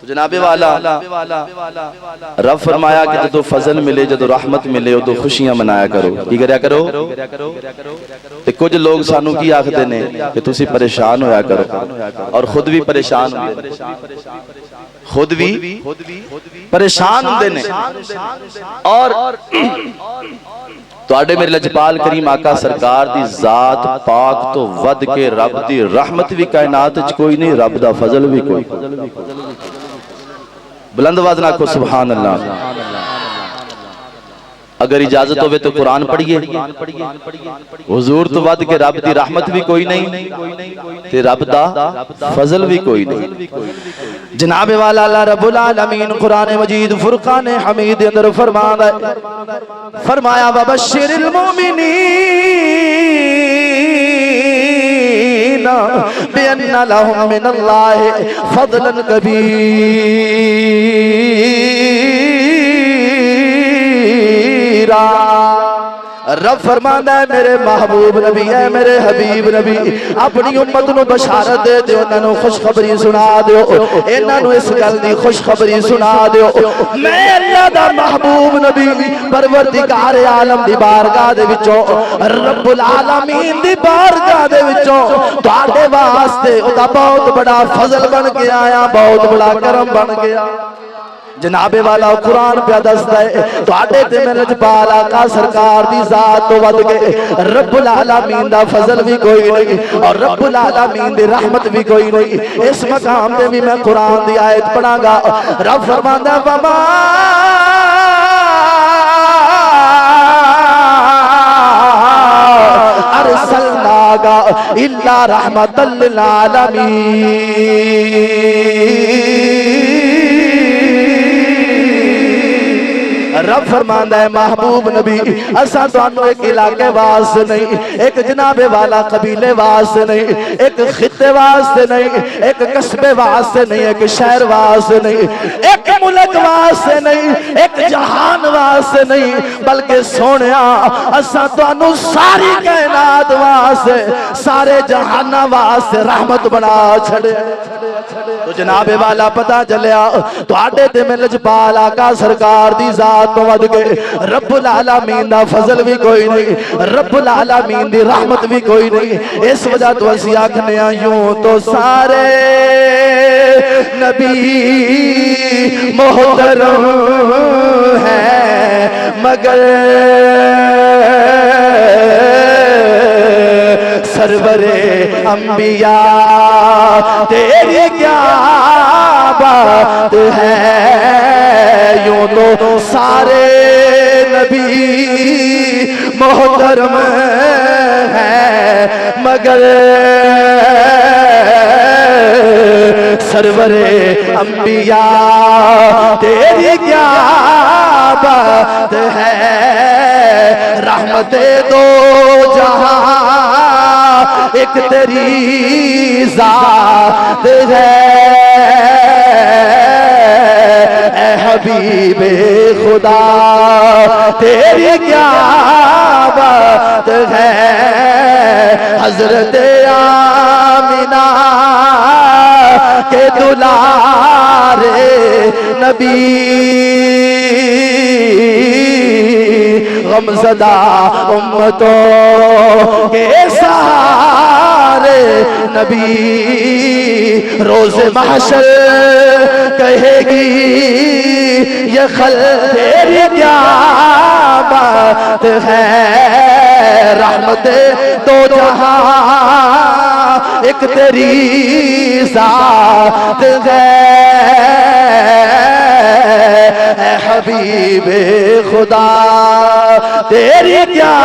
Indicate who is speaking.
Speaker 1: جناب والا رب فرمایا کہ جدو فضل ملے جدو رحمت ملے ادو خوشیاں منایا کرو کی کریا کرو تے کچھ لوگ سانو کی آخدے نے کہ تسی پریشان ہویا کرو اور خود بھی پریشان ہوندے خود بھی پریشان ہوندے نے اور تو آڈے میرے لجپال کریم آقا سرکار دی ذات پاک تو ود کے رب دی رحمت بھی کائنات اچ کوئی نہیں رب دا فضل بھی کوئی بلند آواز نہ کو سبحان اللہ اگر اجازت ہوئے تو قرآن پڑھئے حضور تو ود کے رب دی رحمت بھی کوئی نہیں تے رب دا فضل بھی کوئی نہیں جناب والا اللہ رب العالمین قرآن مجید فرقان حمید اندر فرمایا وبشر المومنین بأن لهم من اللہ فضلا کبیرا رب فرمانا ہے میرے محبوب نبی ہے میرے حبیب نبی اپنی امت نو بشارت دے دیو انہاں نو خوشخبری سنا دیو انہاں نو اس گل دی خوشخبری سنا دیو میں اللہ دا محبوب نبی پروردگار عالم دی بارگاہ دے وچوں رب العالمین دی بارگاہ دے وچوں تواڈے واسطے او دا بہت بڑا فضل بن کے آیا بہت بڑا کرم بن گیا جناب والا قرآن پہ دستا ہے تو آٹے تے میں لجپال آقا سرکار دی ذات تو ود گئے رب العالمین دا فضل بھی کوئی نہیں اور رب العالمین دی رحمت بھی کوئی نہیں اس مقام دے بھی میں قرآن دی آیت پڑھا گا رب فرماندہ وما ارسلناگا الا رحمت للعالمین رب فرماندہ ہے محبوب نبی اسا توانو ایک علاقے واسطے نہیں ایک جناب والا قبیلے واسطے نہیں ایک خطے واسطے نہیں ایک قصبے واسطے نہیں ایک شہر واسطے نہیں ایک ملک واسطے نہیں ایک جہان واسطے نہیں بلکہ سونیا اسا توانو ساری کائنات واسطے سارے جہان واسطے رحمت بنا چھڑے تو جناب والا پتہ چلیا تو آٹے تے میں لجپال آقا سرکار دی ذات تو ود گئے رب العالمین دا فضل بھی کوئی نہیں رب العالمین دی رحمت بھی کوئی نہیں اس وجہ تو اسی آکھنے یوں تو سارے نبی محترم ہیں مگر سرور انبیاء تیری کیا بات ہے یوں تو سارے نبی محترم ہیں مگر سرور انبیاء تیری کیا بات ہے رحمت دو جہاں ایک تیری ذات ہے اے حبیب خدا تیری کیا بات ہے حضرت آمینہ کے دلارے نبی غمزدہ امتوں کے سارے نبی روز محشر کہے گی یہ خلق تیری کیا بات ہے رحمت دو جہاں ایک تیری ذات ہے اے حبیب خدا تیری کیا